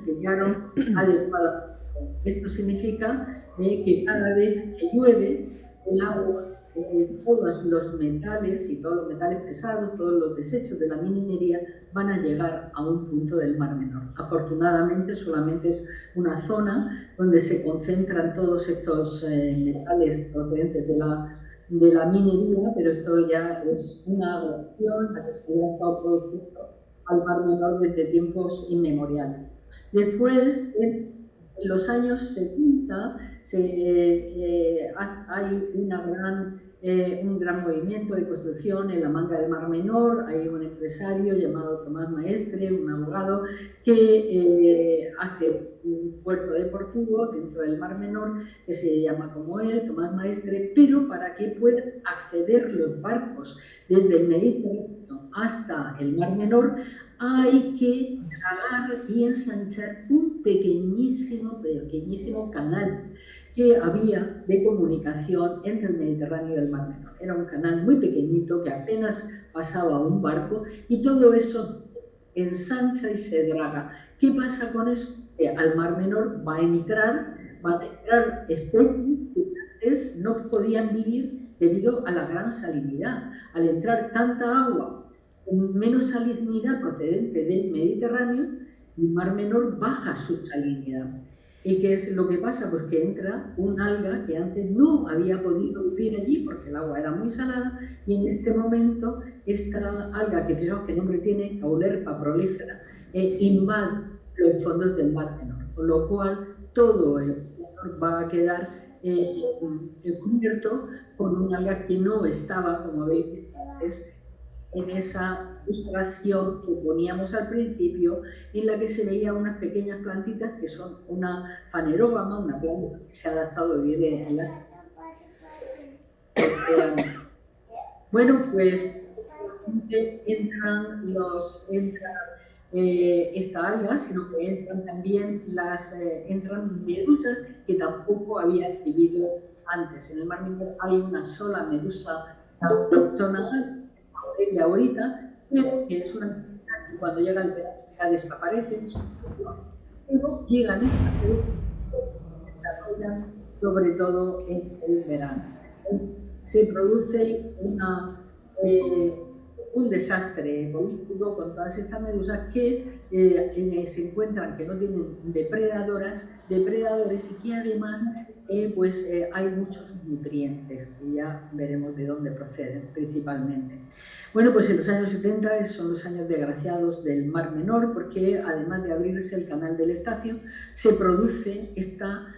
sellaron adecuadamente. Esto significa que cada vez que llueve, el agua, todos los metales y todos los metales pesados, todos los desechos de la minería van a llegar a un punto del Mar Menor. Afortunadamente solamente es una zona donde se concentran todos estos metales procedentes de la minería, pero esto ya es una reacción la que se ha estado produciendo al Mar Menor desde tiempos inmemoriales. Después, en los años 70, hay un gran movimiento de construcción en la manga del Mar Menor. Hay un empresario llamado Tomás Maestre, un abogado, que hace un puerto deportivo dentro del Mar Menor que se llama como él, Tomás Maestre, pero para que puedan acceder los barcos desde el Mediterráneo hasta el Mar Menor hay que dragar y ensanchar un pequeñísimo canal que había de comunicación entre el Mediterráneo y el Mar Menor. Era un canal muy pequeñito que apenas pasaba un barco y todo eso ensancha y se draga. ¿Qué pasa con eso? Que al Mar Menor van a entrar especies que antes no podían vivir debido a la gran salinidad. Al entrar tanta agua con menos salinidad procedente del Mediterráneo, el Mar Menor baja su salinidad. ¿Y qué es lo que pasa? Pues que entra un alga que antes no había podido vivir allí porque el agua era muy salada, y en este momento esta alga, que fijaos qué nombre tiene, Caulerpa prolífera, invade los fondos del Mar Menor, con lo cual todo el Menor va a quedar cubierto por un alga que no estaba, como habéis visto antes, en esa ilustración que poníamos al principio, en la que se veían unas pequeñas plantitas que son una fanerógama, una planta que se ha adaptado a vivir en las... Bueno, pues entran esta alga, sino que entran también entran medusas que tampoco habían vivido antes. En el Mar Menor hay una sola medusa autóctona ahorita, pero que es una medusas que cuando llega el verano ya desaparecen, pero llegan estas medusas que se desarrollan sobre todo en el verano. Se produce un desastre ecológico con todas estas medusas que se encuentran que no tienen depredadores y que además hay muchos nutrientes, que ya veremos de dónde proceden principalmente. Bueno, pues en los años 70 son los años desgraciados del Mar Menor, porque además de abrirse el canal del Estacio, se produce esta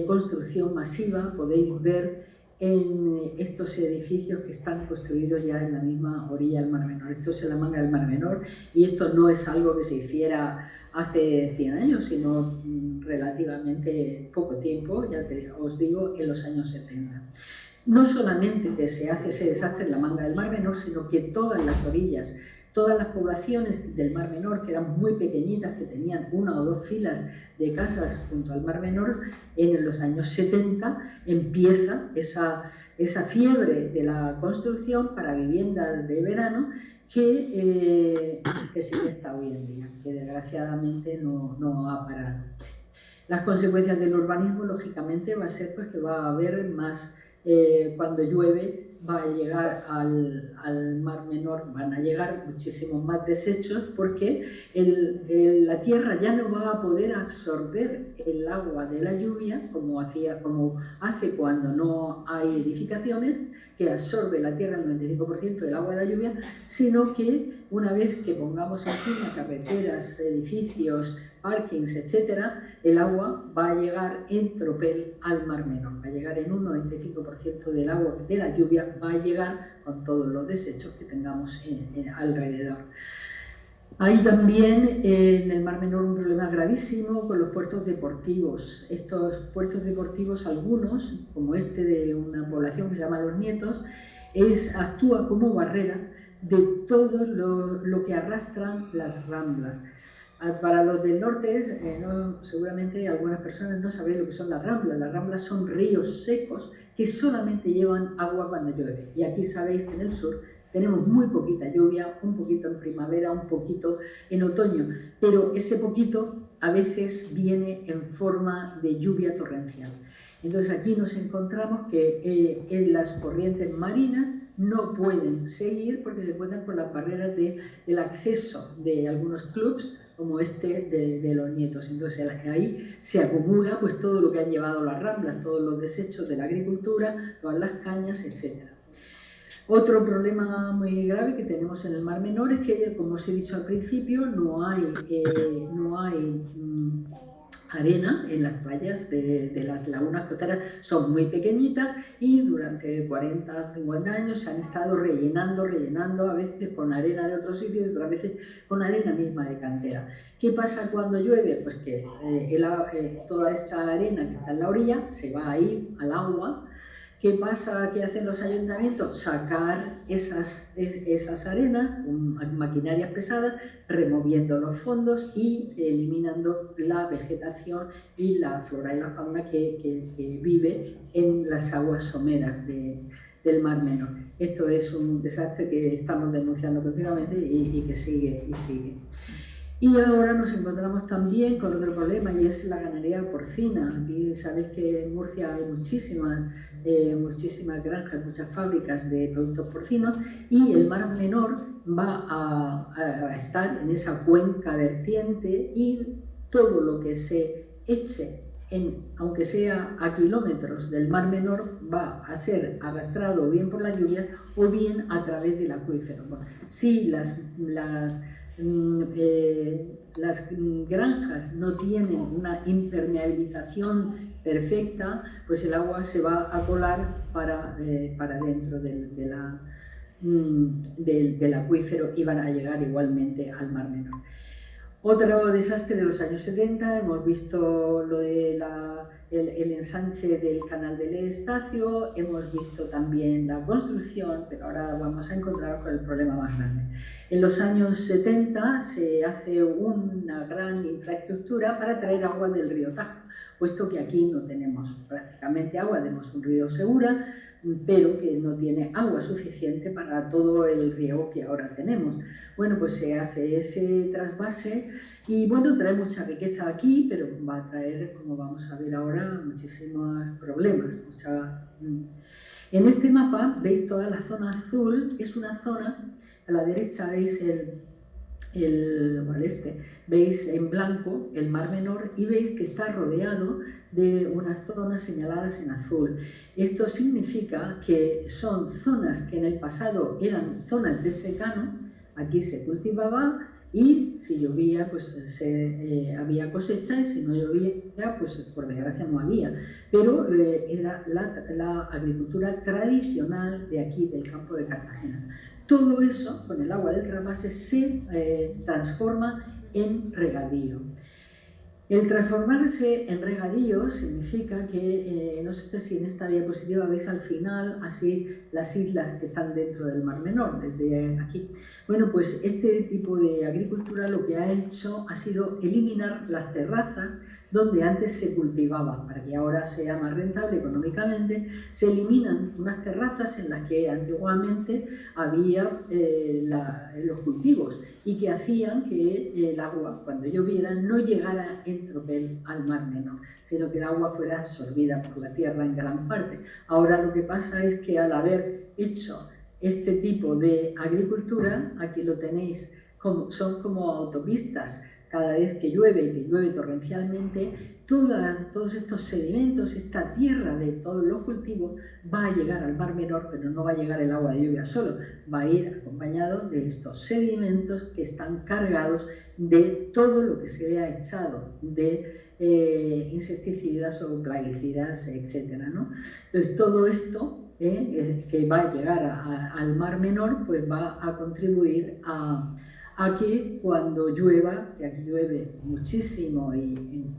construcción masiva. Podéis ver en estos edificios que están construidos ya en la misma orilla del Mar Menor. Esto es en la manga del Mar Menor, y esto no es algo que se hiciera hace 100 años, sino relativamente poco tiempo, ya os digo, en los años 70. No solamente se hace ese desastre en la manga del Mar Menor, sino que todas las orillas, todas las poblaciones del Mar Menor, que eran muy pequeñitas, que tenían una o dos filas de casas junto al Mar Menor, en los años 70 empieza esa fiebre de la construcción para viviendas de verano que sigue hasta hoy en día, que desgraciadamente no ha parado. Las consecuencias del urbanismo, lógicamente, va a ser pues, que va a haber más, cuando llueve, va a llegar al Mar Menor, van a llegar muchísimos más desechos, porque la tierra ya no va a poder absorber el agua de la lluvia como hace cuando no hay edificaciones, que absorbe la tierra el 95% del agua de la lluvia, sino que una vez que pongamos encima carreteras, edificios, parkings, etcétera, el agua va a llegar en tropel al Mar Menor, va a llegar en un 95% del agua de la lluvia, va a llegar con todos los desechos que tengamos alrededor. Hay también en el Mar Menor un problema gravísimo con los puertos deportivos. Estos puertos deportivos, algunos, como este de una población que se llama Los Nietos, actúa como barrera de todo lo que arrastran las ramblas. Para los del norte, seguramente algunas personas no saben lo que son las ramblas. Las ramblas son ríos secos que solamente llevan agua cuando llueve. Y aquí sabéis que en el sur tenemos muy poquita lluvia, un poquito en primavera, un poquito en otoño. Pero ese poquito a veces viene en forma de lluvia torrencial. Entonces aquí nos encontramos que en las corrientes marinas no pueden seguir porque se encuentran con las barreras del acceso de algunos clubs como este de los Nietos. Entonces ahí se acumula pues todo lo que han llevado las ramblas, todos los desechos de la agricultura, todas las cañas, etc. Otro problema muy grave que tenemos en el Mar Menor es que, como os he dicho al principio, no hay arena en las playas de las lagunas costeras, son muy pequeñitas y durante 40 50 años se han estado rellenando, a veces con arena de otros sitios y otras veces con arena misma de cantera. ¿Qué pasa cuando llueve? Pues que toda esta arena que está en la orilla se va a ir al agua. ¿Qué pasa? ¿Qué hacen los ayuntamientos? Sacar esas arenas con maquinarias pesadas, removiendo los fondos y eliminando la vegetación y la flora y la fauna que vive en las aguas someras del Mar Menor. Esto es un desastre que estamos denunciando continuamente y que sigue y sigue. Y ahora nos encontramos también con otro problema y es la ganadería porcina. Aquí sabéis que en Murcia hay muchísimas granjas, muchas fábricas de productos porcinos y el Mar Menor va a estar en esa cuenca vertiente y todo lo que se eche, aunque sea a kilómetros del Mar Menor, va a ser arrastrado bien por la lluvia o bien a través del acuífero. Bueno, si las granjas no tienen una impermeabilización perfecta, pues el agua se va a colar para dentro del acuífero y van a llegar igualmente al Mar Menor. Otro desastre de los años 70, hemos visto lo de el ensanche del canal del Estacio, hemos visto también la construcción, pero ahora vamos a encontrar con el problema más grande. En los años 70 se hace una gran infraestructura para traer agua del río Tajo, puesto que aquí no tenemos prácticamente agua, tenemos un río Segura, pero que no tiene agua suficiente para todo el riego que ahora tenemos. Bueno, pues se hace ese trasvase y bueno, trae mucha riqueza aquí, pero va a traer, como vamos a ver ahora, muchísimos problemas. En este mapa veis toda la zona azul, es una zona, a la derecha veis veis en blanco el Mar Menor y veis que está rodeado de unas zonas señaladas en azul. Esto significa que son zonas que en el pasado eran zonas de secano, aquí se cultivaba y si llovía pues había cosecha y si no llovía pues por desgracia no había, pero era la agricultura tradicional de aquí, del campo de Cartagena. Todo eso, con el agua del trasvase, se transforma en regadío. El transformarse en regadío significa que, no sé si en esta diapositiva veis al final así las islas que están dentro del Mar Menor, desde aquí. Bueno, pues este tipo de agricultura lo que ha hecho ha sido eliminar las terrazas donde antes se cultivaba, para que ahora sea más rentable económicamente. Se eliminan unas terrazas en las que antiguamente había los cultivos y que hacían que el agua, cuando lloviera, no llegara en tropel al Mar Menor, sino que el agua fuera absorbida por la tierra en gran parte. Ahora lo que pasa es que al haber hecho este tipo de agricultura, aquí lo tenéis, son como autopistas. Cada vez que llueve y que llueve torrencialmente, todos estos sedimentos, esta tierra de todos los cultivos va a llegar al Mar Menor, pero no va a llegar el agua de lluvia solo, va a ir acompañado de estos sedimentos que están cargados de todo lo que se le ha echado de insecticidas o plaguicidas, etc., ¿no? Entonces todo esto que va a llegar al Mar Menor pues va a contribuir a que cuando llueva, que aquí llueve muchísimo y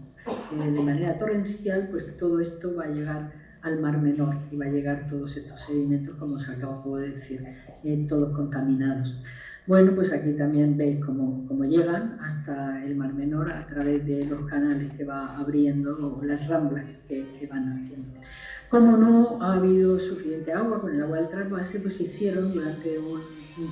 de manera torrencial, pues todo esto va a llegar al Mar Menor y va a llegar todos estos sedimentos, como os acabo de decir, todos contaminados. Bueno, pues aquí también veis cómo llegan hasta el Mar Menor a través de los canales que va abriendo o las ramblas que van haciendo. Como no ha habido suficiente agua con el agua del trasvase, pues se hicieron durante un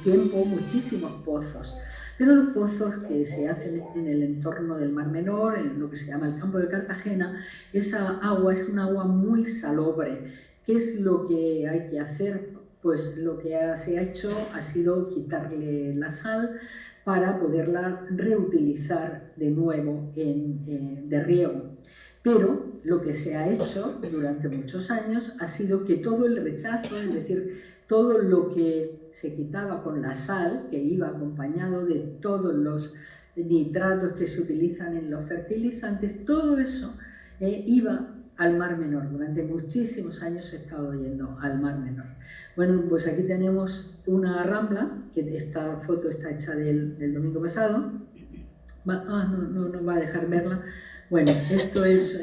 tiempo muchísimos pozos. Pero los pozos que se hacen en el entorno del Mar Menor, en lo que se llama el campo de Cartagena, esa agua es un agua muy salobre. ¿Qué es lo que hay que hacer? Pues lo que se ha hecho ha sido quitarle la sal para poderla reutilizar de nuevo de riego. Pero lo que se ha hecho durante muchos años ha sido que todo el rechazo, es decir, todo lo que se quitaba con la sal, que iba acompañado de todos los nitratos que se utilizan en los fertilizantes, todo eso iba al Mar Menor. Durante muchísimos años he estado yendo al Mar Menor. Bueno, pues aquí tenemos una rambla, que esta foto está hecha del domingo pasado. No va a dejar verla. Bueno, esto es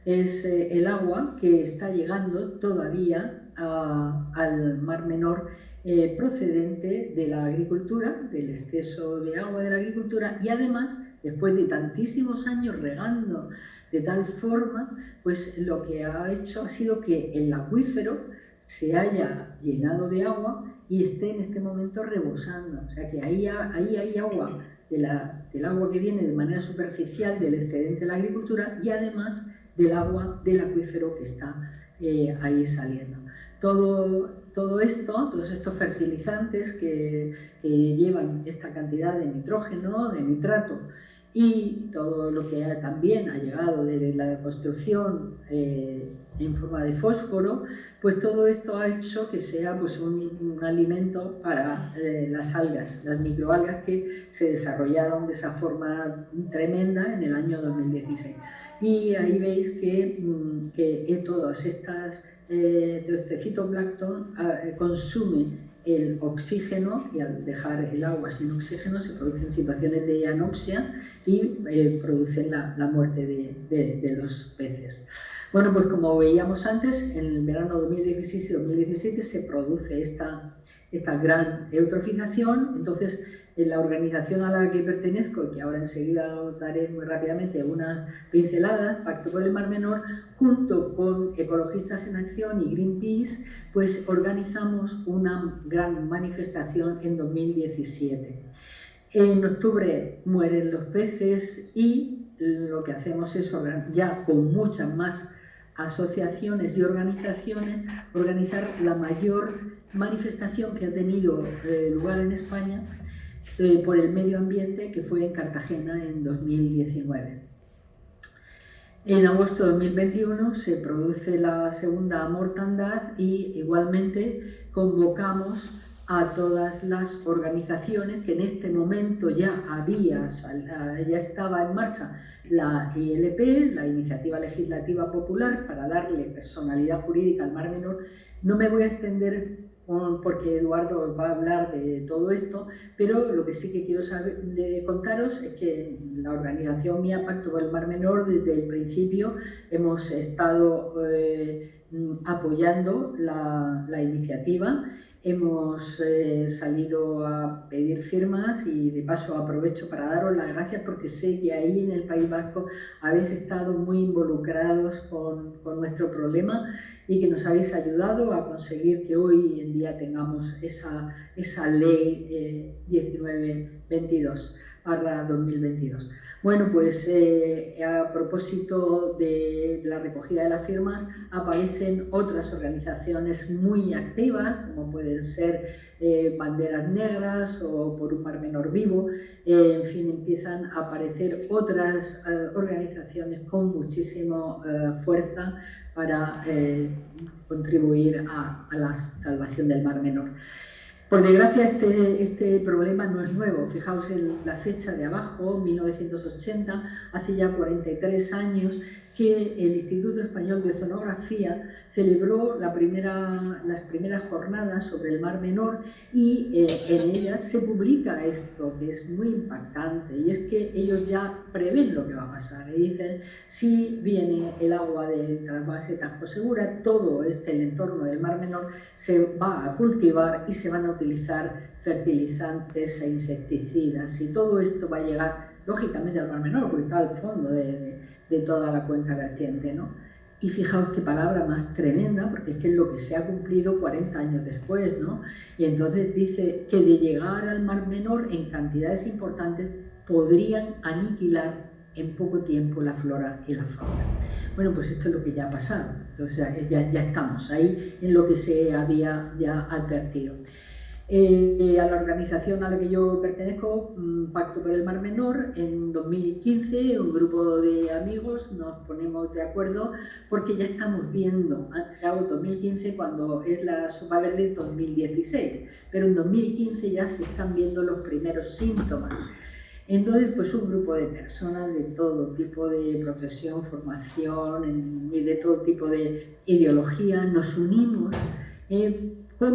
el agua que está llegando todavía al Mar Menor procedente de la agricultura, del exceso de agua de la agricultura, y además, después de tantísimos años regando de tal forma, pues lo que ha hecho ha sido que el acuífero se haya llenado de agua y esté en este momento rebosando. O sea que ahí hay agua del agua que viene de manera superficial del excedente de la agricultura y además del agua del acuífero que está ahí saliendo. Todos estos fertilizantes que llevan esta cantidad de nitrógeno, de nitrato, y todo lo que también ha llegado de la construcción en forma de fósforo, pues todo esto ha hecho que sea pues, un alimento para las algas, las microalgas que se desarrollaron de esa forma tremenda en el año 2016. Y ahí veis que todo este fitoplancton consume el oxígeno, y al dejar el agua sin oxígeno se producen situaciones de anoxia y producen la muerte de los peces. Bueno, pues como veíamos antes, en el verano 2016 y 2017 se produce esta gran eutrofización. Entonces, en la organización a la que pertenezco, que ahora enseguida os daré muy rápidamente unas pinceladas, Pacto por el Mar Menor, junto con Ecologistas en Acción y Greenpeace, pues organizamos una gran manifestación en 2017. En octubre mueren los peces y lo que hacemos es, ya con muchas más asociaciones y organizaciones, organizar la mayor manifestación que ha tenido lugar en España por el medio ambiente, que fue en Cartagena en 2019. En agosto de 2021 se produce la segunda mortandad y igualmente convocamos a todas las organizaciones que en este momento ya estaba en marcha la ILP, la Iniciativa Legislativa Popular, para darle personalidad jurídica al Mar Menor. No me voy a extender porque Eduardo os va a hablar de todo esto, pero lo que sí que quiero contaros es que la organización mía, Pacto por el Mar Menor, desde el principio hemos estado apoyando la iniciativa. Hemos salido a pedir firmas y de paso aprovecho para daros las gracias porque sé que ahí en el País Vasco habéis estado muy involucrados con nuestro problema y que nos habéis ayudado a conseguir que hoy en día tengamos esa ley 1922/2022. Bueno, pues a propósito de la recogida de las firmas, aparecen otras organizaciones muy activas, como pueden ser Banderas Negras o Por un Mar Menor Vivo. En fin, empiezan a aparecer otras organizaciones con muchísima fuerza para contribuir a la salvación del Mar Menor. Por desgracia, este problema no es nuevo. Fijaos en la fecha de abajo, 1980, hace ya 43 años que el Instituto Español de Oceanografía celebró las primeras jornadas sobre el Mar Menor y en ellas se publica esto, que es muy impactante, y es que ellos ya prevén lo que va a pasar y dicen: si viene el agua del trasvase Tajo Segura, todo el entorno del Mar Menor se va a cultivar y se van a utilizar fertilizantes e insecticidas, y todo esto va a llegar lógicamente al Mar Menor porque está al fondo de toda la cuenca vertiente, ¿no? Y fijaos qué palabra más tremenda, porque es que es lo que se ha cumplido 40 años después, ¿no? Y entonces dice que de llegar al Mar Menor en cantidades importantes podrían aniquilar en poco tiempo la flora y la fauna. Bueno, pues esto es lo que ya ha pasado. Entonces ya estamos ahí en lo que se había ya advertido. A la organización a la que yo pertenezco, Pacto por el Mar Menor, en 2015 un grupo de amigos nos ponemos de acuerdo porque ya estamos viendo, claro, 2015 cuando es la sopa verde 2016, pero en 2015 ya se están viendo los primeros síntomas. Entonces, pues un grupo de personas de todo tipo de profesión, formación y de todo tipo de ideología nos unimos con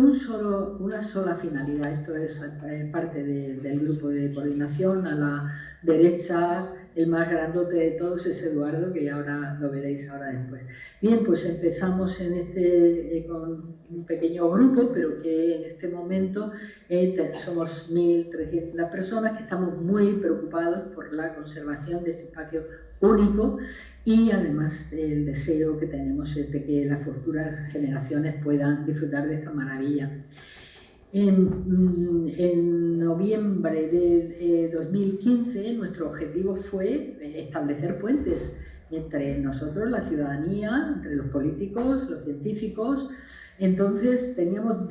una sola finalidad. Esto es parte del grupo de coordinación. A la derecha, el más grandote de todos es Eduardo, que ahora lo veréis ahora después. Bien, pues empezamos con un pequeño grupo, pero que en este momento somos 1.300 personas que estamos muy preocupados por la conservación de este espacio único, y además el deseo que tenemos es de que las futuras generaciones puedan disfrutar de esta maravilla. En noviembre de 2015 nuestro objetivo fue establecer puentes entre nosotros, la ciudadanía, entre los políticos, los científicos. Entonces tenemos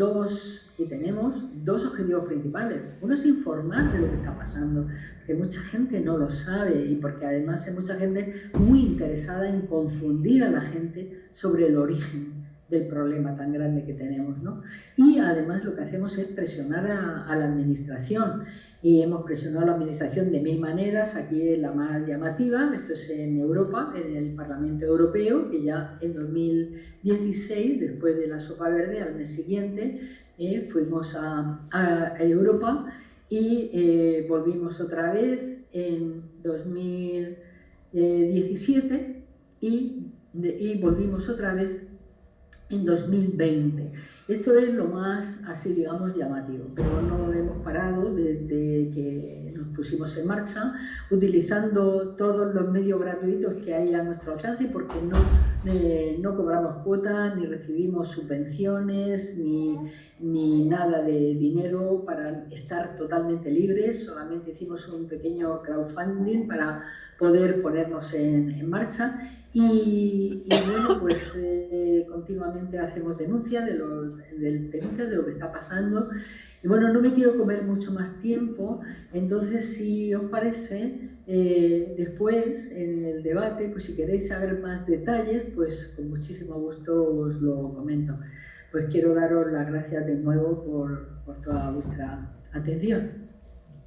tenemos dos objetivos principales. Uno es informar de lo que está pasando, porque mucha gente no lo sabe y porque además hay mucha gente muy interesada en confundir a la gente sobre el origen del problema tan grande que tenemos, ¿no? Y además lo que hacemos es presionar a la administración, y hemos presionado a la administración de 1000 maneras. Aquí es la más llamativa. Esto es en Europa, en el Parlamento Europeo, que ya en 2016, después de la sopa verde, al mes siguiente, fuimos a Europa y volvimos otra vez en 2017 y volvimos otra vez en 2020. Esto es lo más, así digamos, llamativo, pero no hemos parado desde que nos pusimos en marcha, utilizando todos los medios gratuitos que hay a nuestro alcance, porque no cobramos cuotas, ni recibimos subvenciones, ni nada de dinero, para estar totalmente libres. Solamente hicimos un pequeño crowdfunding para poder ponernos en marcha. Y bueno, pues continuamente hacemos denuncias de lo que está pasando. Y bueno, no me quiero comer mucho más tiempo, entonces si os parece, después en el debate, pues si queréis saber más detalles, pues con muchísimo gusto os lo comento. Pues quiero daros las gracias de nuevo por toda vuestra atención.